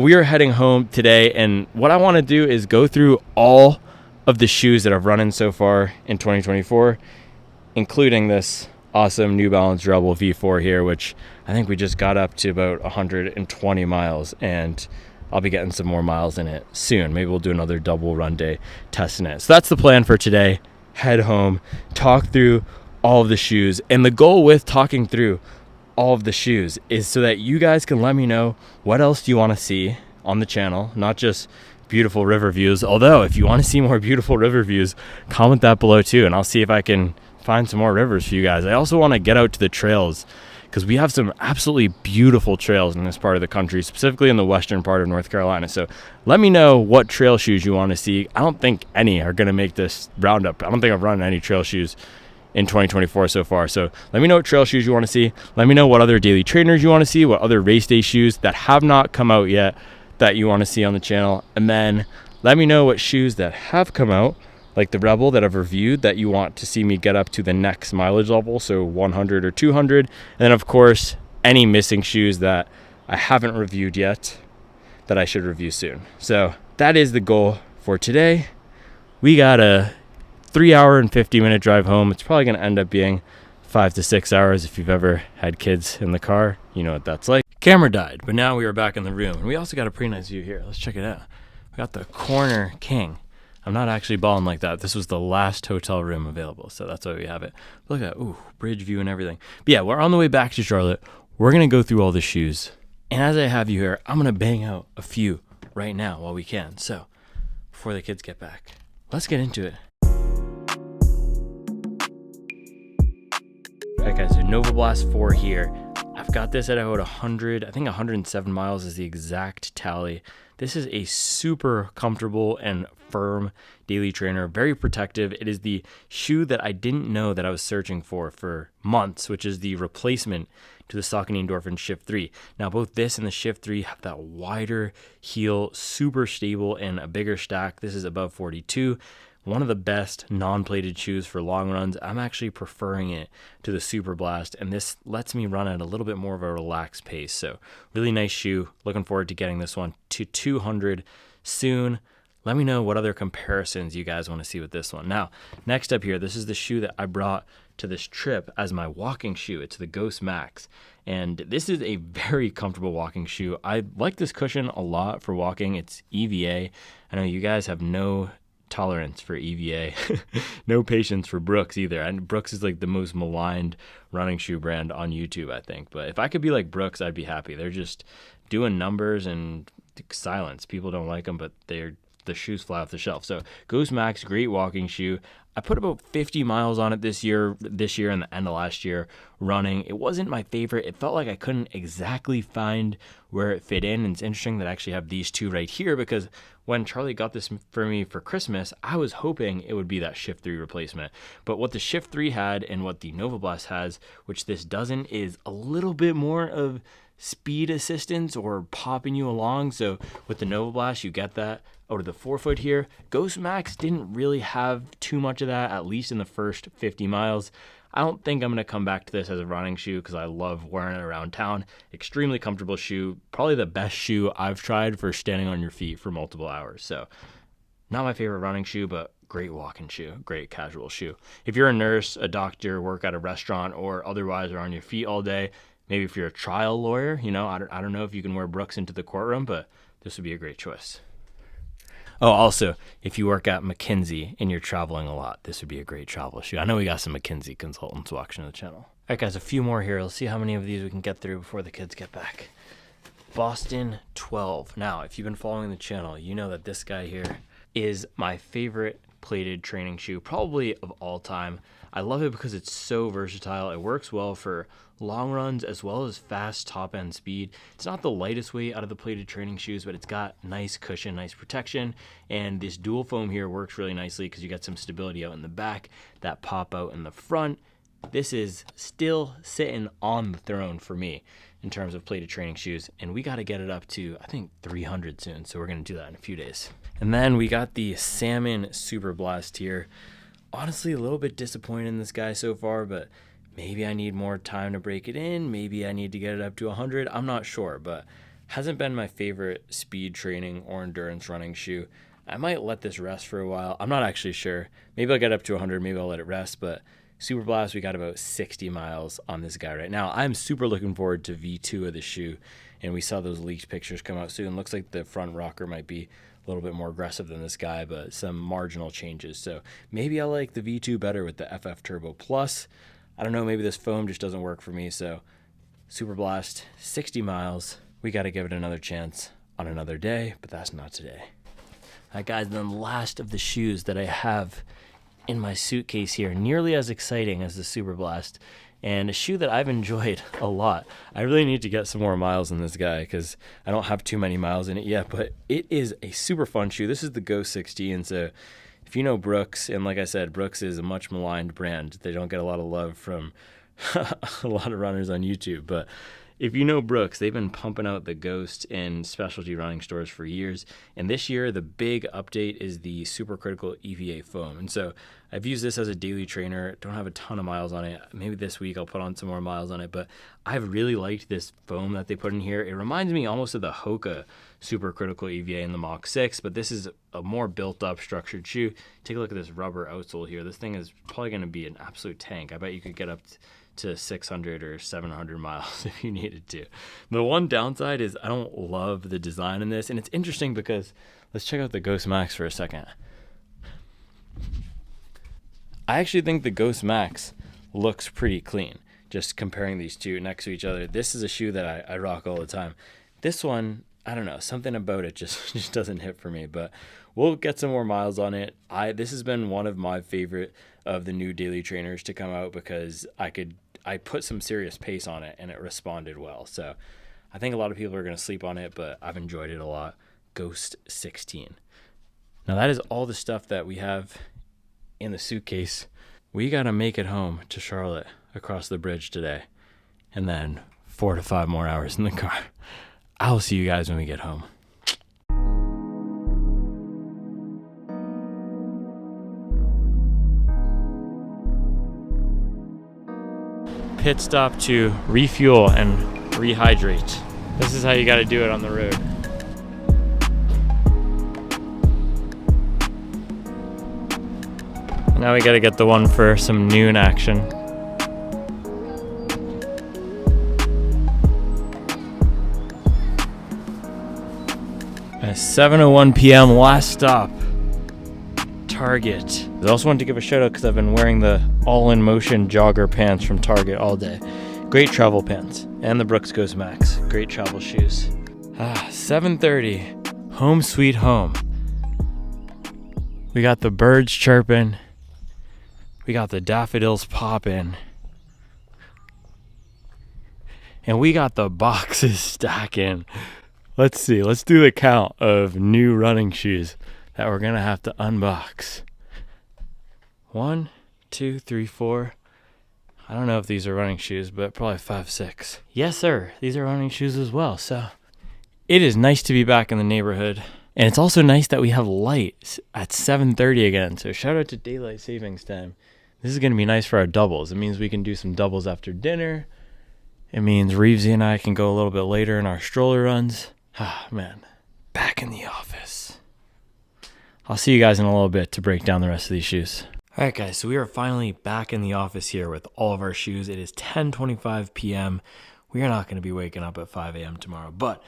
We are heading home today, and what I want to do is go through all of the shoes that I've run in so far in 2024, including this awesome New Balance Rebel V4 here, which I think we just got up to about 120 miles, and I'll be getting some more miles in it soon. Maybe we'll do another double run day testing it. So that's the plan for today. Head home, talk through all of the shoes, and the goal with talking through all of the shoes is so that you guys can let me know what else do you want to see on the channel, not just beautiful river views. Although if you want to see more beautiful river views, comment that below too, and I'll see if I can find some more rivers for you guys. I also want to get out to the trails because we have some absolutely beautiful trails in this part of the country, specifically in the western part of North Carolina. So let me know what trail shoes you want to see. I don't think any are going to make this roundup. I don't think I've run any trail shoes in 2024 so far. So let me know what trail shoes you want to see. Let me know what other daily trainers you want to see, what other race day shoes that have not come out yet that you want to see on the channel. And then let me know what shoes that have come out, like the Rebel that I've reviewed, that you want to see me get up to the next mileage level, so 100 or 200. And then of course, any missing shoes that I haven't reviewed yet that I should review soon. So that is the goal for today. We got a 3-hour and 50-minute drive home. It's probably going to end up being 5 to 6 hours. If you've ever had kids in the car, you know what that's like. Camera died, but now we are back in the room, and we also got a pretty nice view here. Let's check it out. We got the Corner King. I'm not actually balling like that. This was the last hotel room available, so that's why we have it. Look at that, ooh, bridge view and everything. But yeah, we're on the way back to Charlotte. We're going to go through all the shoes, and as I have you here, I'm going to bang out a few right now while we can. So before the kids get back, let's get into it. Alright guys, so Novablast 4 here. I've got this at about 100, I think 107 miles is the exact tally. This is a super comfortable and firm daily trainer, very protective. It is the shoe that I didn't know that I was searching for months, which is the replacement to the Saucony Endorphin Shift 3. Now both this and the Shift 3 have that wider heel, super stable, and a bigger stack. This is above 42. One of the best non-plated shoes for long runs. I'm actually preferring it to the Superblast, and this lets me run at a little bit more of a relaxed pace. So really nice shoe. Looking forward to getting this one to 200 soon. Let me know what other comparisons you guys want to see with this one. Now, next up here, this is the shoe that I brought to this trip as my walking shoe. It's the Ghost Max, and this is a very comfortable walking shoe. I like this cushion a lot for walking. It's EVA. I know you guys have no tolerance for EVA, no patience for Brooks either. And Brooks is like the most maligned running shoe brand on YouTube, I think. But if I could be like Brooks, I'd be happy. They're just doing numbers and silence. People don't like them, but the shoes fly off the shelf. So Ghost Max, great walking shoe. I put about 50 miles on it this year and the end of last year running. It wasn't my favorite. It felt like I couldn't exactly find where it fit in. And it's interesting that I actually have these two right here, because when Charlie got this for me for Christmas, I was hoping it would be that Shift 3 replacement. But what the Shift 3 had and what the Novablast has, which this doesn't, is a little bit more of speed assistance or popping you along. So with the Novablast, you get that out of the forefoot here. Ghost Max didn't really have too much of that, at least in the first 50 miles. I don't think I'm going to come back to this as a running shoe because I love wearing it around town. Extremely comfortable shoe. Probably the best shoe I've tried for standing on your feet for multiple hours. So not my favorite running shoe, but great walking shoe, great casual shoe. If you're a nurse, a doctor, work at a restaurant, or otherwise are on your feet all day, maybe if you're a trial lawyer, you know, I don't know if you can wear Brooks into the courtroom, but this would be a great choice. Oh, also, if you work at McKinsey and you're traveling a lot, this would be a great travel shoe. I know we got some McKinsey consultants watching the channel. All right, guys, a few more here. Let's see how many of these we can get through before the kids get back. Boston 12. Now, if you've been following the channel, you know that this guy here is my favorite plated training shoe, probably of all time. I love it because it's so versatile. It works well for long runs as well as fast top end speed. It's not the lightest weight out of the plated training shoes, but it's got nice cushion, nice protection, and this dual foam here works really nicely because you get some stability out in the back, that pop out in the front. This is still sitting on the throne for me in terms of plated training shoes, and we got to get it up to, I think, 300 soon, so we're going to do that in a few days. And then we got the Salmon Superblast here. Honestly, a little bit disappointed in this guy so far, but maybe I need more time to break it in. Maybe I need to get it up to 100. I'm not sure, but Hasn't been my favorite speed training or endurance running shoe. I might let this rest for a while. I'm not actually sure. Maybe I'll get up to 100, maybe I'll let it rest, but Superblast, we got about 60 miles on this guy right now. I'm super looking forward to V2 of the shoe, and we saw those leaked pictures come out soon. Looks like the front rocker might be a little bit more aggressive than this guy, but some marginal changes. So maybe I like the V2 better with the FF Turbo Plus. I don't know, maybe this foam just doesn't work for me. So Superblast, 60 miles. We got to give it another chance on another day, but that's not today. All right, guys, then last of the shoes that I have in my suitcase here, nearly as exciting as the Superblast, and a shoe that I've enjoyed a lot. I really need to get some more miles in this guy because I don't have too many miles in it yet, but it is a super fun shoe. This is the Go 16, so if you know Brooks, and like I said, Brooks is a much maligned brand. They don't get a lot of love from a lot of runners on YouTube, but if you know Brooks, they've been pumping out the Ghost in specialty running stores for years. And this year, the big update is the supercritical EVA foam. And so I've used this as a daily trainer. Don't have a ton of miles on it. Maybe this week I'll put on some more miles on it. But I've really liked this foam that they put in here. It reminds me almost of the Hoka supercritical EVA in the Mach 6, but this is a more built-up, structured shoe. Take a look at this rubber outsole here. This thing is probably going to be an absolute tank. I bet you could get up to 600 or 700 miles if you needed to. The one downside is I don't love the design in this, and it's interesting because let's check out the Ghost Max for a second. I actually think the Ghost Max looks pretty clean, just comparing these two next to each other. This is a shoe that I rock all the time. This one, I don't know, something about it just doesn't hit for me, but we'll get some more miles on it. This has been one of my favorite of the new daily trainers to come out because I put some serious pace on it and it responded well. So I think a lot of people are going to sleep on it, but I've enjoyed it a lot. Ghost 16. Now that is all the stuff that we have in the suitcase. We got to make it home to Charlotte across the bridge today, and then 4 to 5 more hours in the car. I'll see you guys when we get home. Pit stop to refuel and rehydrate. This is how you got to do it on the road. Now we got to get the one for some noon action. At 7:01 p.m. last stop, Target. I also wanted to give a shout out because I've been wearing the All-in Motion jogger pants from Target all day. Great travel pants. And the Brooks Ghost Max. Great travel shoes. 7:30. Home sweet home. We got the birds chirping. We got the daffodils popping. And we got the boxes stacking. Let's see. Let's do the count of new running shoes that we're going to have to unbox. 1, 2, 3, 4. I don't know if these are running shoes, but probably 5, 6. Yes, sir. These are running shoes as well. So it is nice to be back in the neighborhood. And it's also nice that we have light at 7:30 again. So shout out to daylight savings time. This is going to be nice for our doubles. It means we can do some doubles after dinner. It means Reevesy and I can go a little bit later in our stroller runs. Ah, man. Back in the office. I'll see you guys in a little bit to break down the rest of these shoes. All right, guys, so we are finally back in the office here with all of our shoes. It is 10:25 p.m. We are not going to be waking up at 5 a.m. tomorrow, but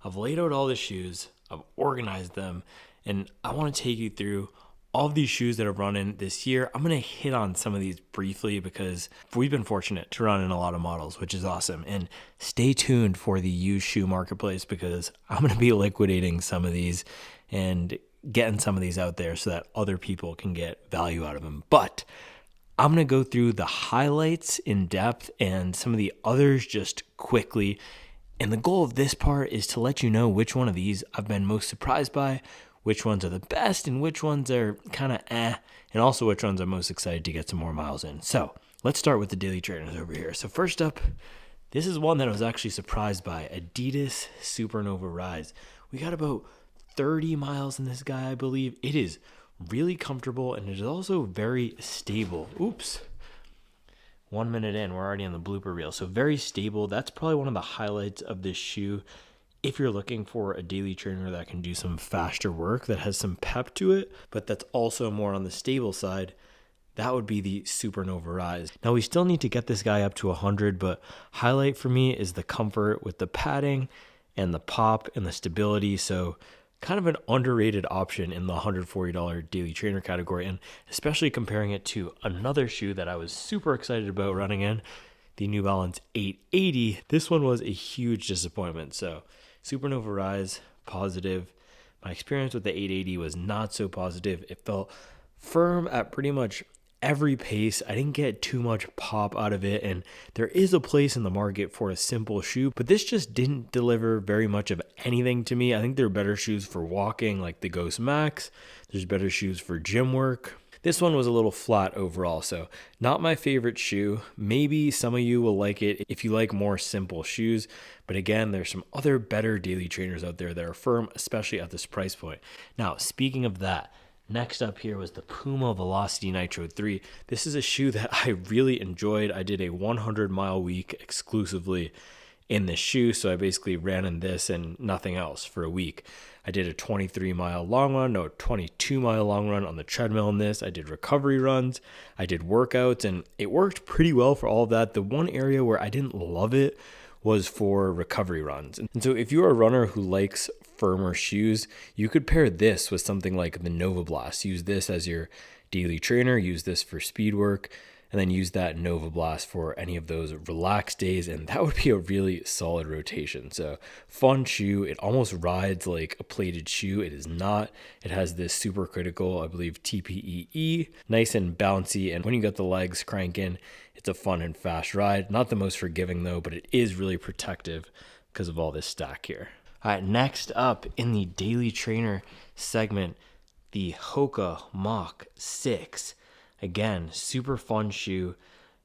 I've laid out all the shoes. I've organized them, and I want to take you through all of these shoes that I've run in this year. I'm going to hit on some of these briefly because we've been fortunate to run in a lot of models, which is awesome. And stay tuned for the used shoe marketplace because I'm going to be liquidating some of these and getting some of these out there so that other people can get value out of them. But I'm going to go through the highlights in depth and some of the others just quickly. And the goal of this part is to let you know which one of these I've been most surprised by, which ones are the best, and which ones are kind of and also which ones I'm most excited to get some more miles in. So let's start with the daily trainers over here. So first up, this is one that I was actually surprised by, Adidas Supernova Rise. We got about 30 miles in this guy, I believe. It is really comfortable, and it is also very stable. Oops. 1 minute in, we're already on the blooper reel. So very stable. That's probably one of the highlights of this shoe if you're looking for a daily trainer that can do some faster work, that has some pep to it, but that's also more on the stable side, that would be the Supernova Rise. Now we still need to get this guy up to 100, but highlight for me is the comfort with the padding and the pop and the stability. So kind of an underrated option in the $140 daily trainer category, and especially comparing it to another shoe that I was super excited about running in, the New Balance 880. This one was a huge disappointment. So Supernova Rise, positive. My experience with the 880 was not so positive. It felt firm at pretty much every pace. I didn't get too much pop out of it, and there is a place in the market for a simple shoe, but this just didn't deliver very much of anything to me. I think there are better shoes for walking, like the Ghost Max. There's better shoes for gym work. This one was a little flat overall, so not my favorite shoe. Maybe some of you will like it if you like more simple shoes, but again, there's some other better daily trainers out there that are firm, especially at this price point. Now, speaking of that, next up here was the Puma Velocity Nitro 3. This is a shoe that I really enjoyed. I did a 100-mile week exclusively in this shoe, so I basically ran in this and nothing else for a week. I did a 23-mile long run, no, 22-mile long run on the treadmill in this. I did recovery runs, I did workouts, and it worked pretty well for all of that. The one area where I didn't love it was for recovery runs. And so if you're a runner who likes firmer shoes, you could pair this with something like the Novablast. Use this as your daily trainer, use this for speed work, and then use that Novablast for any of those relaxed days, and that would be a really solid rotation. So fun shoe. It almost rides like a plated shoe. It is not. It has this super critical, I believe, TPEE, nice and bouncy, and when you got the legs cranking, it's a fun and fast ride. Not the most forgiving though, but it is really protective because of all this stack here. All right, next up in the daily trainer segment, the Hoka Mach 6. Again, super fun shoe.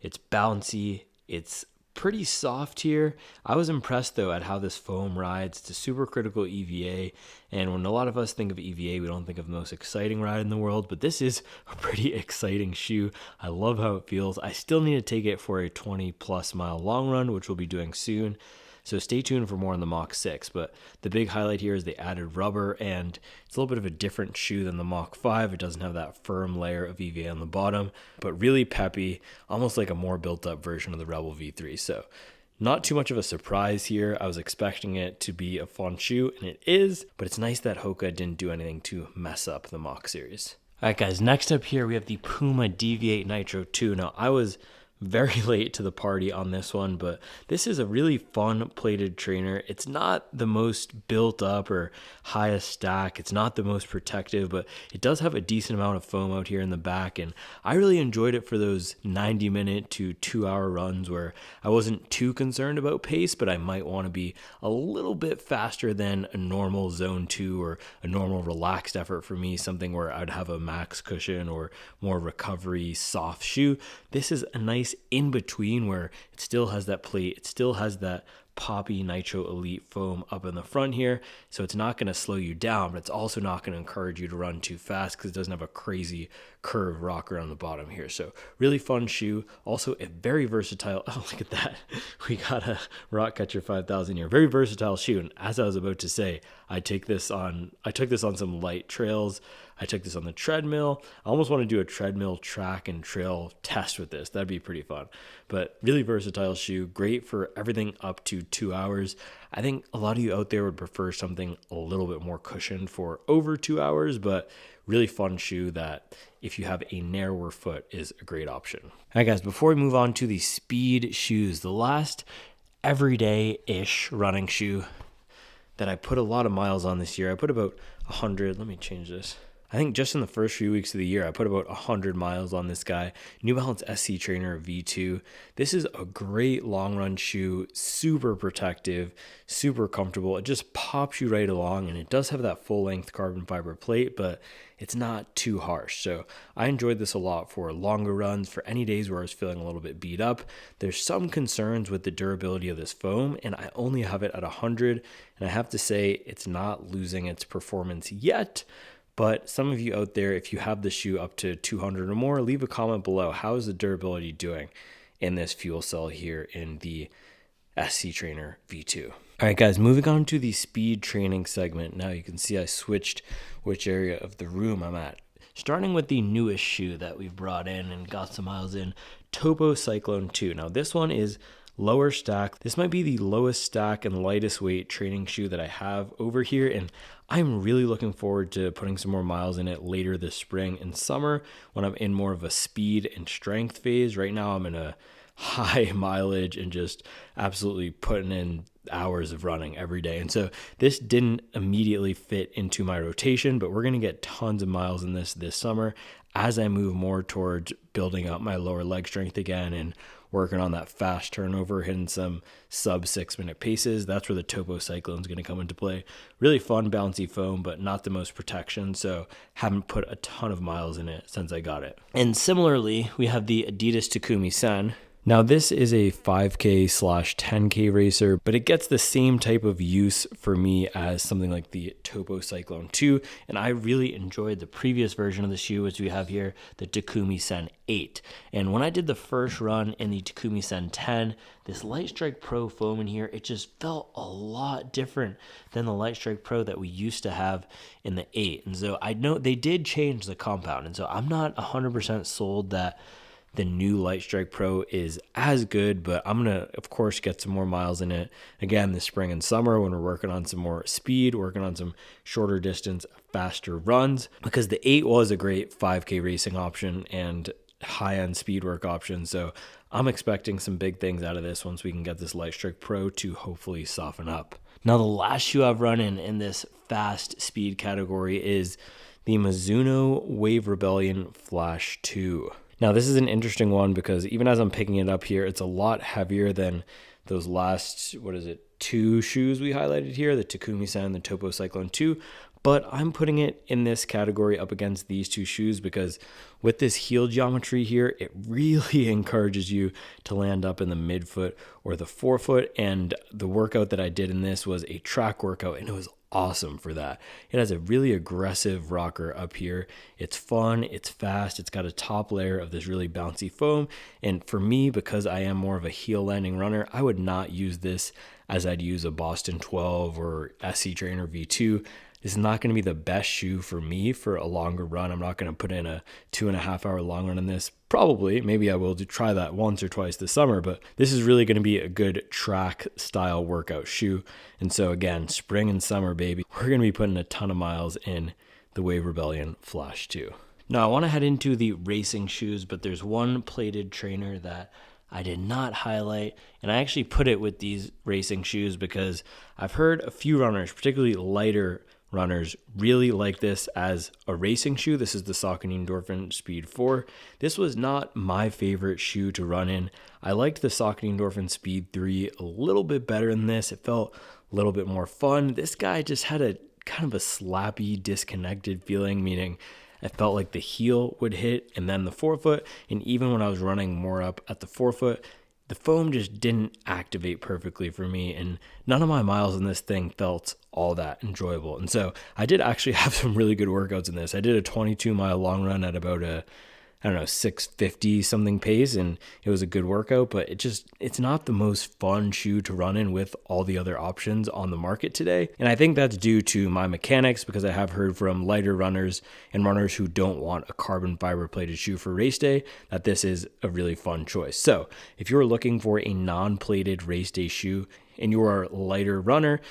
It's bouncy. It's pretty soft here. I was impressed though at how this foam rides. It's a super critical EVA, and when a lot of us think of EVA, we don't think of the most exciting ride in the world, but this is a pretty exciting shoe. I love how it feels. I still need to take it for a 20+ mile long run, which we'll be doing soon. So stay tuned for more on the Mach 6, but the big highlight here is the added rubber, and it's a little bit of a different shoe than the Mach 5. It doesn't have that firm layer of EVA on the bottom, but really peppy, almost like a more built up version of the Rebel V3. So not too much of a surprise here. I was expecting it to be a fun shoe, and it is, but it's nice that Hoka didn't do anything to mess up the Mach series. All right, guys, next up here, we have the Puma Deviate Nitro 2. Now, I was very late to the party on this one, but this is a really fun plated trainer. It's not the most built up or highest stack. It's not the most protective, but it does have a decent amount of foam out here in the back, and I really enjoyed it for those 90-minute to 2-hour runs where I wasn't too concerned about pace, but I might want to be a little bit faster than a normal zone 2 or a normal relaxed effort for me, something where I'd have a max cushion or more recovery soft shoe. This is a nice in between where it still has that plate, it still has that poppy Nitro Elite foam up in the front here, so it's not going to slow you down, but it's also not going to encourage you to run too fast because it doesn't have a crazy curved rocker on the bottom here. So really fun shoe, also a very versatile, oh look at that, we got a Rock Catcher 5000 here, very versatile shoe. And as I was about to say, I took this on some light trails. I took this on the treadmill. I almost want to do a treadmill track and trail test with this. That'd be pretty fun. But really versatile shoe, great for everything up to 2 hours. I think a lot of you out there would prefer something a little bit more cushioned for over 2 hours, but really fun shoe that if you have a narrower foot is a great option. All right, guys, before we move on to the speed shoes, the last everyday-ish running shoe that I put a lot of miles on this year, I put about 100, let me change this. I think just in the first few weeks of the year, I put about 100 miles on this guy. New Balance SC Trainer V2. This is a great long run shoe, super protective, super comfortable. It just pops you right along, and it does have that full length carbon fiber plate, but it's not too harsh. So I enjoyed this a lot for longer runs, for any days where I was feeling a little bit beat up. There's some concerns with the durability of this foam, and I only have it at 100, and I have to say it's not losing its performance yet. But some of you out there, if you have the shoe up to 200 or more, leave a comment below. How is the durability doing in this fuel cell here in the SC Trainer V2? All right, guys, moving on to the speed training segment. Now you can see I switched which area of the room I'm at. Starting with the newest shoe that we've brought in and got some miles in, Topo Cyclone 2. Now this one is lower stack. This might be the lowest stack and lightest weight training shoe that I have over here, and I'm really looking forward to putting some more miles in it later this spring and summer when I'm in more of a speed and strength phase. Right now I'm in a high mileage and just absolutely putting in hours of running every day. And so this didn't immediately fit into my rotation, but we're going to get tons of miles in this summer as I move more towards building up my lower leg strength again and working on that fast turnover, hitting some sub 6 minute paces. That's where the Topo Cyclone is going to come into play. Really fun, bouncy foam, but not the most protection. So haven't put a ton of miles in it since I got it. And similarly, we have the Adidas Takumi Sen. Now this is a 5K/10K racer, but it gets the same type of use for me as something like the Topo Cyclone 2. And I really enjoyed the previous version of the shoe, which we have here, the Takumi Sen 8. And when I did the first run in the Takumi Sen 10, this Light Strike Pro foam in here, it just felt a lot different than the Light Strike Pro that we used to have in the 8. And so I know they did change the compound. And so I'm not 100% sold that the new Light Strike Pro is as good, but I'm going to, of course, get some more miles in it again this spring and summer when we're working on some more speed, working on some shorter distance, faster runs, because the 8 was a great 5K racing option and high-end speed work option. So I'm expecting some big things out of this once we can get this Light Strike Pro to hopefully soften up. Now, the last shoe I've run in this fast speed category is the Mizuno Wave Rebellion Flash 2. Now, this is an interesting one because even as I'm picking it up here, it's a lot heavier than those last, 2 shoes we highlighted here, the Takumi Sen and the Topo Cyclone 2. But I'm putting it in this category up against these 2 shoes because with this heel geometry here, it really encourages you to land up in the midfoot or the forefoot. And the workout that I did in this was a track workout, and it was awesome for that. It has a really aggressive rocker up here. It's fun, it's fast, it's got a top layer of this really bouncy foam. And for me, because I am more of a heel landing runner, I would not use this as I'd use a Boston 12 or SC Trainer V2. This is not going to be the best shoe for me for a longer run. I'm not going to put in a 2.5 hour long run in this. Probably, maybe I will try that once or twice this summer, but this is really going to be a good track style workout shoe. And so again, spring and summer, baby, we're going to be putting a ton of miles in the Wave Rebellion Flash 2. Now I want to head into the racing shoes, but there's one plated trainer that I did not highlight, and I actually put it with these racing shoes because I've heard a few runners, particularly lighter runners, really like this as a racing shoe. This is the Saucony Endorphin Speed 4. This was not my favorite shoe to run in. I liked the Saucony Endorphin Speed 3 a little bit better than this. It felt a little bit more fun. This guy just had a kind of a slappy, disconnected feeling, meaning I felt like the heel would hit and then the forefoot. And even when I was running more up at the forefoot, the foam just didn't activate perfectly for me, and none of my miles in this thing felt all that enjoyable. And so I did actually have some really good workouts in this. I did a 22-mile long run at about a 650 something pace, and it was a good workout, but it's not the most fun shoe to run in with all the other options on the market today. And I think that's due to my mechanics, because I have heard from lighter runners and runners who don't want a carbon fiber plated shoe for race day that this is a really fun choice. So if you're looking for a non-plated race day shoe and you're a lighter runner,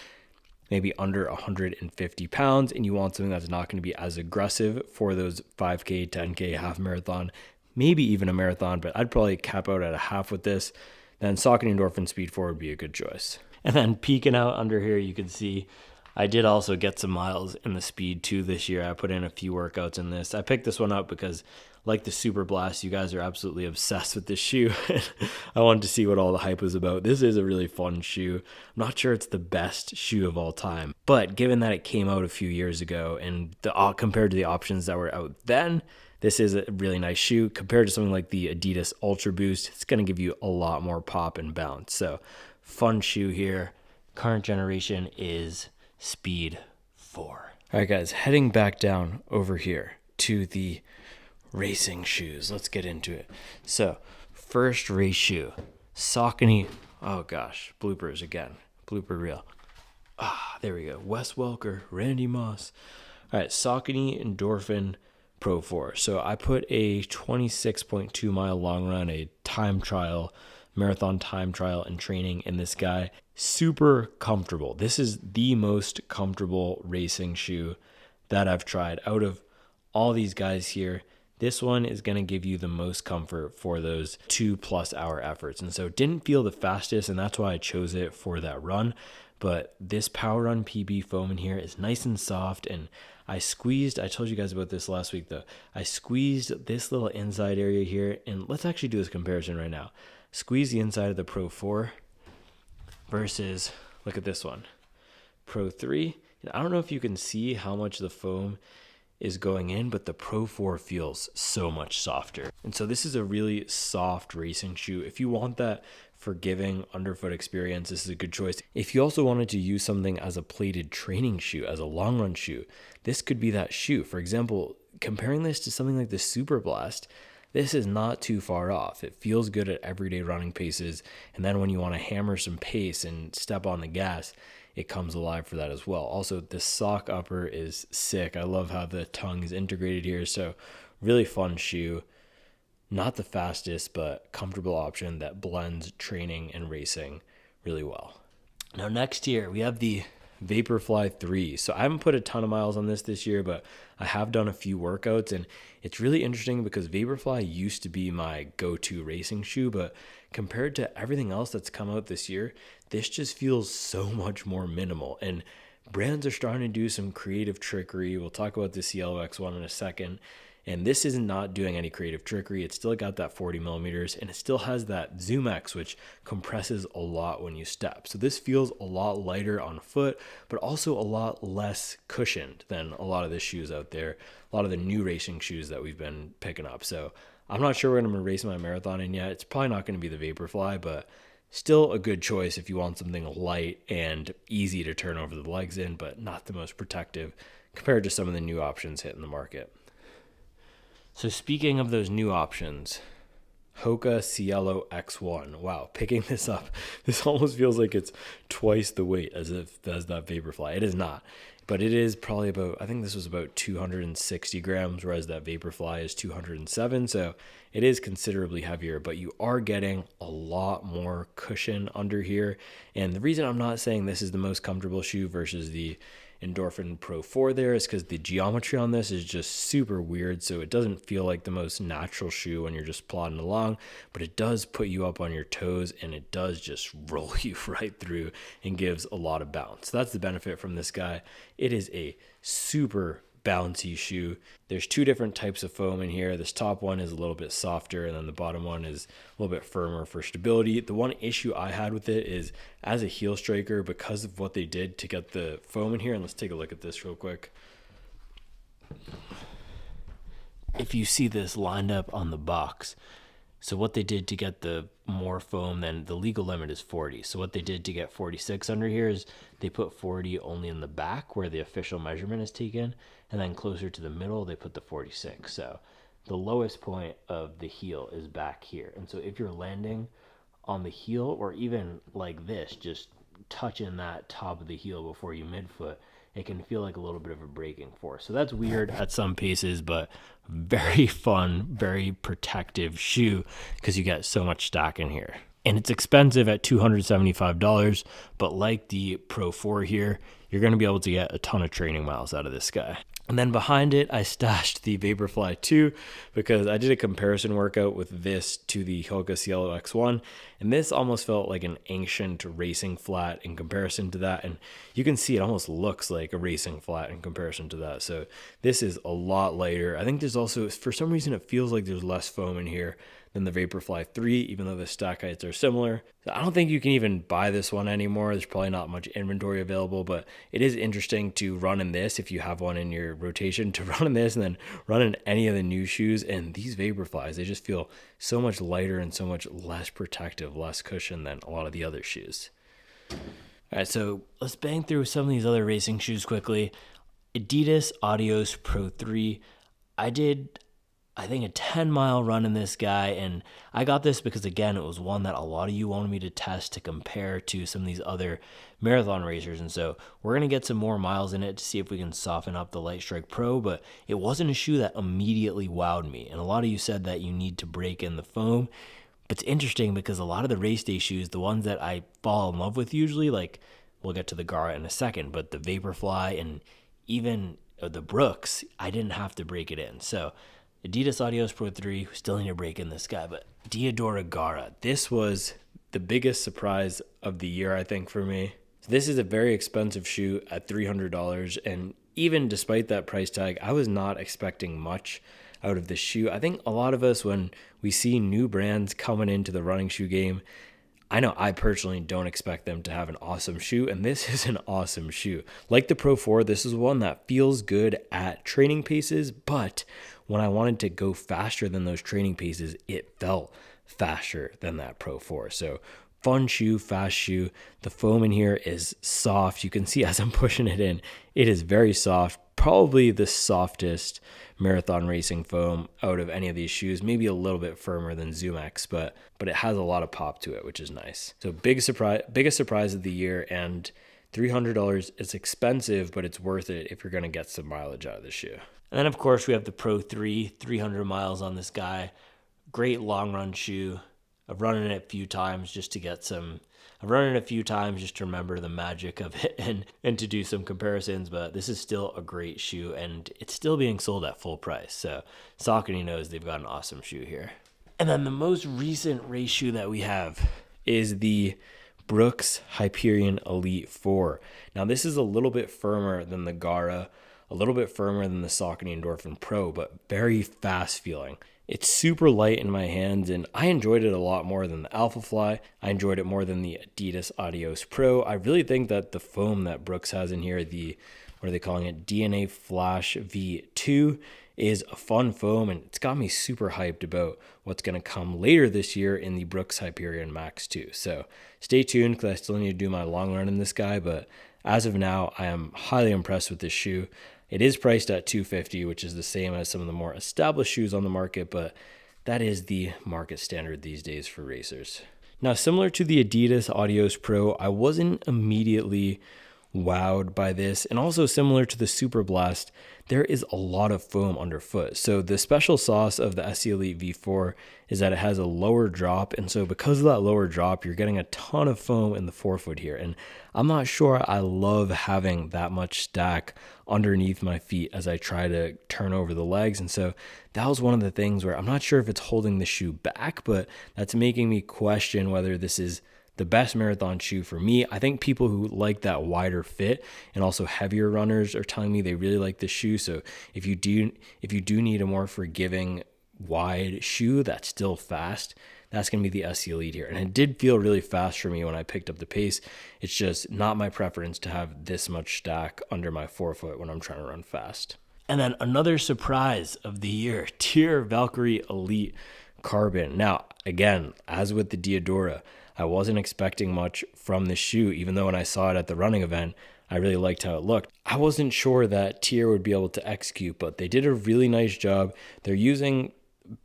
maybe under 150 pounds, and you want something that's not going to be as aggressive for those 5K, 10K, half marathon, maybe even a marathon, but I'd probably cap out at a half with this, then Saucony Endorphin Speed 4 would be a good choice. And then peeking out under here, you can see I did also get some miles in the Speed 2 this year. I put in a few workouts in this. I picked this one up because, like the Superblast, you guys are absolutely obsessed with this shoe. I wanted to see what all the hype was about. This is a really fun shoe. I'm not sure it's the best shoe of all time, but given that it came out a few years ago and compared to the options that were out then, this is a really nice shoe. Compared to something like the Adidas Ultra Boost, it's going to give you a lot more pop and bounce. So fun shoe here. Current generation is Speed 4. All right, guys, heading back down over here to the racing shoes. Let's get into it. So first race shoe, Saucony. Oh gosh, bloopers again. Blooper reel. There we go. Wes Welker, Randy Moss. All right, Saucony Endorphin Pro 4. So I put a 26.2 mile long run, a time trial, marathon time trial and training in this guy. Super comfortable. This is the most comfortable racing shoe that I've tried out of all these guys here. This one is going to give you the most comfort for those 2+ hour efforts. And so it didn't feel the fastest, and that's why I chose it for that run. But this Power Run PB foam in here is nice and soft, and I told you guys about this last week though, I squeezed this little inside area here, and let's actually do this comparison right now. Squeeze the inside of the Pro 4 versus, look at this one, Pro 3. And I don't know if you can see how much the foam is going in, but the Pro 4 feels so much softer. And so this is a really soft racing shoe. If you want that forgiving underfoot experience, this is a good choice. If you also wanted to use something as a plated training shoe, as a long run shoe, this could be that shoe. For example, comparing this to something like the Superblast, this is not too far off. It feels good at everyday running paces, and then when you want to hammer some pace and step on the gas, it comes alive for that as well. Also, the sock upper is sick. I love how the tongue is integrated here. So really fun shoe. Not the fastest, but comfortable option that blends training and racing really well. Now next here, we have the Vaporfly 3. So I haven't put a ton of miles on this year, but I have done a few workouts, and it's really interesting because Vaporfly used to be my go-to racing shoe, but compared to everything else that's come out this year, this just feels so much more minimal, and brands are starting to do some creative trickery. We'll talk about the Cielo X-1 in a second. And this is not doing any creative trickery. It's still got that 40 millimeters, and it still has that Zoom X, which compresses a lot when you step. So this feels a lot lighter on foot, but also a lot less cushioned than a lot of the shoes out there, a lot of the new racing shoes that we've been picking up. So I'm not sure when I'm going to race my marathon in yet. It's probably not going to be the Vaporfly, but still a good choice if you want something light and easy to turn over the legs in, but not the most protective compared to some of the new options hitting the market. So speaking of those new options, Hoka Cielo X-1. Wow, picking this up, this almost feels like it's twice the weight as that Vaporfly. It is not, but it is probably about, I think this was about 260 grams, whereas that Vaporfly is 207. So it is considerably heavier, but you are getting a lot more cushion under here. And the reason I'm not saying this is the most comfortable shoe versus the Endorphin Pro 4 there is because the geometry on this is just super weird, so it doesn't feel like the most natural shoe when you're just plodding along, but it does put you up on your toes, and it does just roll you right through and gives a lot of bounce. So that's the benefit from this guy. It is a super bouncy shoe. There's two different types of foam in here. This top one is a little bit softer, and then the bottom one is a little bit firmer for stability. The one issue I had with it is as a heel striker, because of what they did to get the foam in here, and let's take a look at this real quick. If you see this lined up on the box, so what they did to get the more foam, then the legal limit is 40. So what they did to get 46 under here is they put 40 only in the back where the official measurement is taken, and then closer to the middle they put the 46. So the lowest point of the heel is back here. And so if you're landing on the heel, or even like this, just touching that top of the heel before you midfoot, it can feel like a little bit of a braking force. So that's weird at some paces, but very fun, very protective shoe because you get so much stock in here. And it's expensive at $275, but like the Pro 4 here, you're going to be able to get a ton of training miles out of this guy. And then behind it, I stashed the Vaporfly 2 because I did a comparison workout with this to the Hoka Cielo X-1, and this almost felt like an ancient racing flat in comparison to that, and you can see it almost looks like a racing flat in comparison to that. So this is a lot lighter. I think there's also, for some reason, it feels like there's less foam in here than the Vaporfly 3, even though the stack heights are similar. So I don't think you can even buy this one anymore. There's probably not much inventory available, but it is interesting to run in this if you have one in your rotation, to run in this and then run in any of the new shoes. And these Vaporflies, they just feel so much lighter and so much less protective, less cushion than a lot of the other shoes. All right, so let's bang through some of these other racing shoes quickly. Adidas Adios Pro 3. I did I think a 10-mile run in this guy, and I got this because, again, it was one that a lot of you wanted me to test to compare to some of these other marathon racers, and so we're going to get some more miles in it to see if we can soften up the Lightstrike Pro, but it wasn't a shoe that immediately wowed me, and a lot of you said that you need to break in the foam. But it's interesting because a lot of the race day shoes, the ones that I fall in love with usually, like we'll get to the Gara in a second, but the Vaporfly and even the Brooks, I didn't have to break it in. So Adidas Adios Pro 3, still need to break in this guy, but Diadora Gara, this was the biggest surprise of the year, I think, for me. So this is a very expensive shoe at $300, and even despite that price tag, I was not expecting much out of this shoe. I think a lot of us, when we see new brands coming into the running shoe game, I know I personally don't expect them to have an awesome shoe, and this is an awesome shoe. Like the Pro 4, this is one that feels good at training paces, but when I wanted to go faster than those training paces, it felt faster than that Pro 4. So fun shoe, fast shoe. The foam in here is soft. You can see as I'm pushing it in, it is very soft. Probably the softest marathon racing foam out of any of these shoes, maybe a little bit firmer than Zoom X, but it has a lot of pop to it, which is nice. So biggest surprise of the year, and $300. It's expensive, but it's worth it if you're going to get some mileage out of the shoe. And then of course we have the Pro 3, 300 miles on this guy. Great long run shoe. I've run it a few times just to get some. I've run it a few times just to remember the magic of it and to do some comparisons, but this is still a great shoe, and it's still being sold at full price. So Saucony knows they've got an awesome shoe here. And then the most recent race shoe that we have is the Brooks Hyperion Elite 4. Now this is a little bit firmer than the Gara, a little bit firmer than the Saucony Endorphin Pro, but very fast feeling. It's super light in my hands, and I enjoyed it a lot more than the Alphafly. I enjoyed it more than the Adidas Adios Pro. I really think that the foam that Brooks has in here, what are they calling it? DNA Flash V2, is a fun foam, and it's got me super hyped about what's going to come later this year in the Brooks Hyperion Max 2. So stay tuned, because I still need to do my long run in this guy, but as of now, I am highly impressed with this shoe. It is priced at $250, which is the same as some of the more established shoes on the market, but that is the market standard these days for racers. Now, similar to the Adidas Adios Pro, I wasn't immediately wowed by this, and also similar to the Superblast, there is a lot of foam underfoot. So the special sauce of the SC Elite V4 is that it has a lower drop, and so because of that lower drop, you're getting a ton of foam in the forefoot here, and I'm not sure I love having that much stack underneath my feet as I try to turn over the legs. And so that was one of the things where I'm not sure if it's holding the shoe back, but that's making me question whether this is the best marathon shoe for me. I think people who like that wider fit and also heavier runners are telling me they really like this shoe. So if you do need a more forgiving wide shoe that's still fast, that's going to be the SC Elite here. And it did feel really fast for me when I picked up the pace. It's just not my preference to have this much stack under my forefoot when I'm trying to run fast. And then another surprise of the year, Tier Valkyrie Elite Carbon. Now, again, as with the Diadora, I wasn't expecting much from this shoe, even though when I saw it at the running event, I really liked how it looked. I wasn't sure that Tier would be able to execute, but they did a really nice job. They're using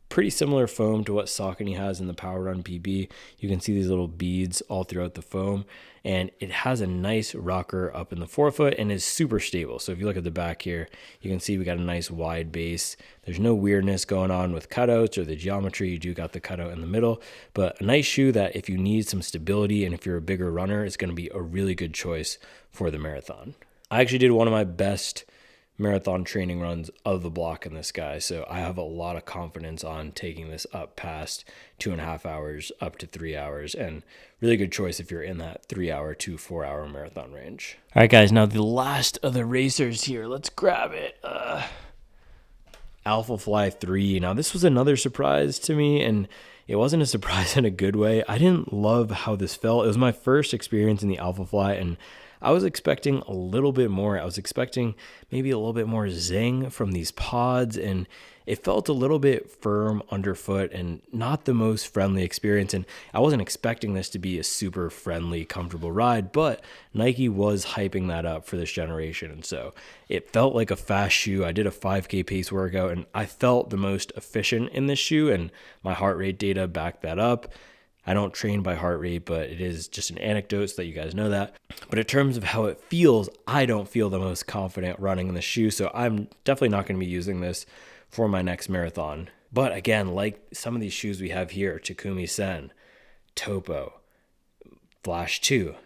pretty similar foam to what Saucony has in the Power Run PB. You can see these little beads all throughout the foam, and it has a nice rocker up in the forefoot and is super stable. So if you look at the back here, you can see we got a nice wide base. There's no weirdness going on with cutouts or the geometry. You do got the cutout in the middle, but a nice shoe that if you need some stability and if you're a bigger runner, it's going to be a really good choice for the marathon. I actually did one of my best marathon training runs of the block in this guy, so I have a lot of confidence on taking this up past 2.5 hours up to 3 hours, and really good choice if you're in that 3 hour to 4 hour marathon range. All right guys, now the last of the racers here, let's grab it. Alphafly 3. Now this was another surprise to me, and it wasn't a surprise in a good way. I didn't love how this felt. It was my first experience in the Alphafly, and I was expecting a little bit more. I was expecting maybe a little bit more zing from these pods, and it felt a little bit firm underfoot and not the most friendly experience. And I wasn't expecting this to be a super friendly, comfortable ride, but Nike was hyping that up for this generation. And so it felt like a fast shoe. I did a 5K pace workout and I felt the most efficient in this shoe, and my heart rate data backed that up. I don't train by heart rate, but it is just an anecdote so that you guys know that. But in terms of how it feels, I don't feel the most confident running in the shoe. So I'm definitely not going to be using this for my next marathon. But again, like some of these shoes we have here, Takumi Sen, Topo, Flash 2.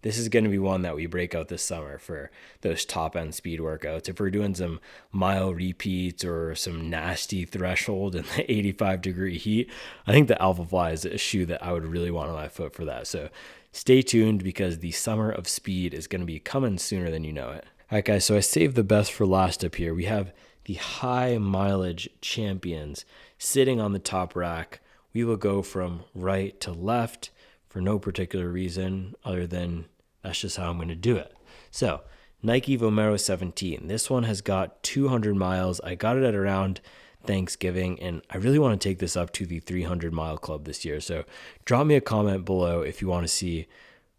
This is going to be one that we break out this summer for those top end speed workouts. If we're doing some mile repeats or some nasty threshold in the 85-degree heat, I think the Alphafly is a shoe that I would really want on my foot for that. So stay tuned because the summer of speed is going to be coming sooner than you know it. All right, guys, so I saved the best for last up here. We have the high mileage champions sitting on the top rack. We will go from right to left for no particular reason other than that's just how I'm going to do it. So Nike Vomero 17. This one has got 200 miles. I got it at around Thanksgiving, and I really want to take this up to the 300 mile club this year. So drop me a comment below if you want to see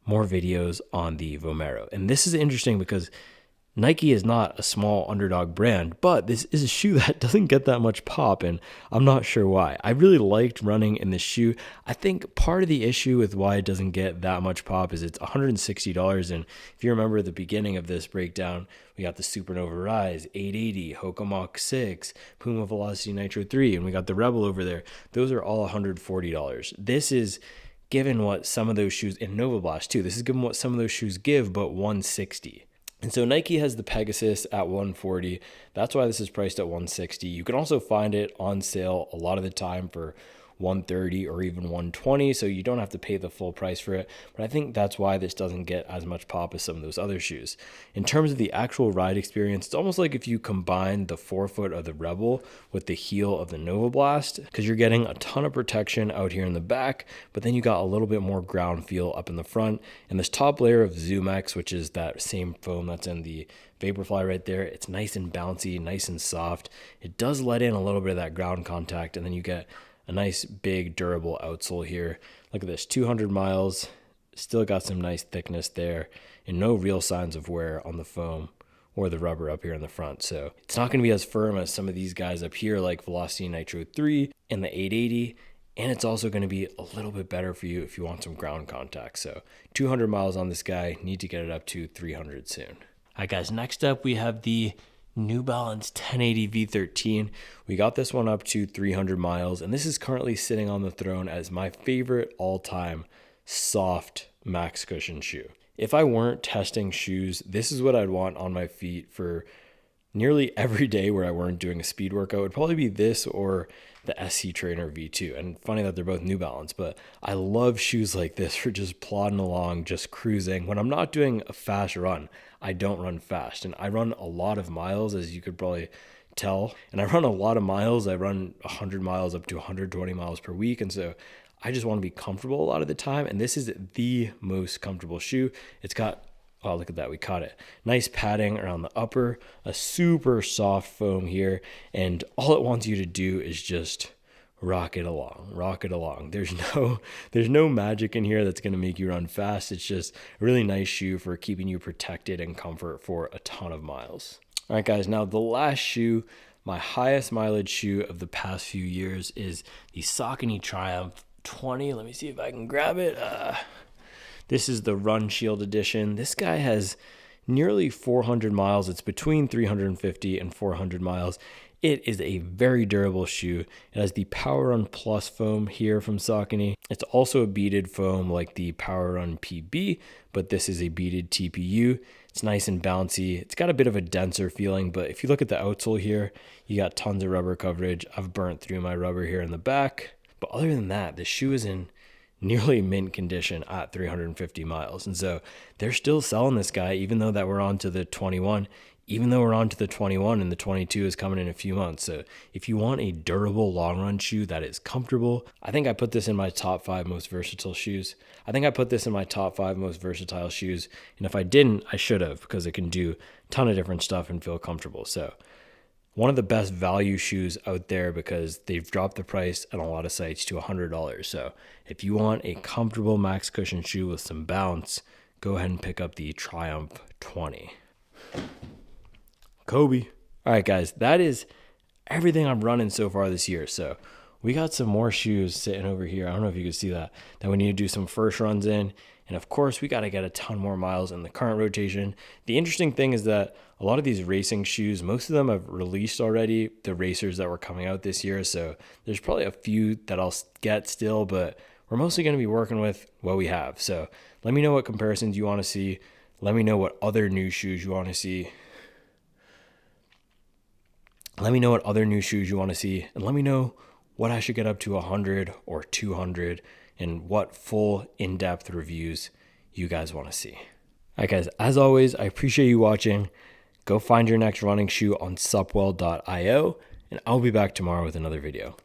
more videos on the Vomero. And this is interesting because Nike is not a small underdog brand, but this is a shoe that doesn't get that much pop, and I'm not sure why. I really liked running in this shoe. I think part of the issue with why it doesn't get that much pop is it's $160, and if you remember the beginning of this breakdown, we got the Supernova Rise, 880, Hoka Mach 6, Puma Velocity Nitro 3, and we got the Rebel over there. Those are all $140. This is given what some of those shoes, in Novablast too, this is given what some of those shoes give, but $160. And so Nike has the Pegasus at $140. That's why this is priced at $160. You can also find it on sale a lot of the time for $130 or even $120, so you don't have to pay the full price for it. But I think that's why this doesn't get as much pop as some of those other shoes. In terms of the actual ride experience, it's almost like if you combine the forefoot of the Rebel with the heel of the Novablast, because you're getting a ton of protection out here in the back, but then you got a little bit more ground feel up in the front. And this top layer of Zoom X, which is that same foam that's in the Vaporfly right there, it's nice and bouncy, nice and soft. It does let in a little bit of that ground contact, and then you get a nice big durable outsole here. Look at this, 200 miles, still got some nice thickness there, and no real signs of wear on the foam or the rubber up here in the front. So it's not going to be as firm as some of these guys up here like Velocity Nitro 3 and the 880, and it's also going to be a little bit better for you if you want some ground contact. So 200 miles on this guy, need to get it up to 300 soon. All right, guys, next up we have the New Balance 1080 V13. We got this one up to 300 miles, and this is currently sitting on the throne as my favorite all-time soft max cushion shoe. If I weren't testing shoes, this is what I'd want on my feet for nearly every day where I weren't doing a speed workout. It would probably be this or the SC Trainer V2. And funny that they're both New Balance, but I love shoes like this for just plodding along, just cruising. When I'm not doing a fast run, I don't run fast, and I run a lot of miles, as you could probably tell. And I run a lot of miles. I run 100 miles up to 120 miles per week, and so I just want to be comfortable a lot of the time, and this is the most comfortable shoe. It's got, oh, look at that, we caught it. Nice padding around the upper, a super soft foam here, and all it wants you to do is just rock it along. There's no magic in here that's going to make you run fast. It's just a really nice shoe for keeping you protected and comfort for a ton of miles. All right, guys, now the last shoe, my highest mileage shoe of the past few years, is the Saucony Triumph 20. Let me see if I can grab it. This is the Run Shield edition. This guy has nearly 400 miles. It's between 350 and 400 miles. It is a very durable shoe. It has the Power Run Plus foam here from Saucony. It's also a beaded foam like the Power Run PB, but this is a beaded TPU. It's nice and bouncy. It's got a bit of a denser feeling, but if you look at the outsole here, you got tons of rubber coverage. I've burnt through my rubber here in the back. But other than that, the shoe is in nearly mint condition at 350 miles. And so they're still selling this guy, even though that we're on to the 21. even though we're on to the 21 and the 22 is coming in a few months. So if you want a durable long run shoe that is comfortable, I think I put this in my top 5 most versatile shoes. And if I didn't, I should have, because it can do a ton of different stuff and feel comfortable. So one of the best value shoes out there, because they've dropped the price on a lot of sites to $100. So if you want a comfortable max cushion shoe with some bounce, go ahead and pick up the Triumph 20. Kobe. All right, guys, that is everything I'm running so far this year. So we got some more shoes sitting over here. I don't know if you can see that we need to do some first runs in. And of course, we got to get a ton more miles in the current rotation. The interesting thing is that a lot of these racing shoes, most of them have released already, the racers that were coming out this year. So there's probably a few that I'll get still, but we're mostly going to be working with what we have. So let me know what comparisons you want to see. Let me know what other new shoes you want to see. And let me know what I should get up to 100 or 200 and what full in-depth reviews you guys want to see. All right, guys, as always, I appreciate you watching. Go find your next running shoe on supwell.io, and I'll be back tomorrow with another video.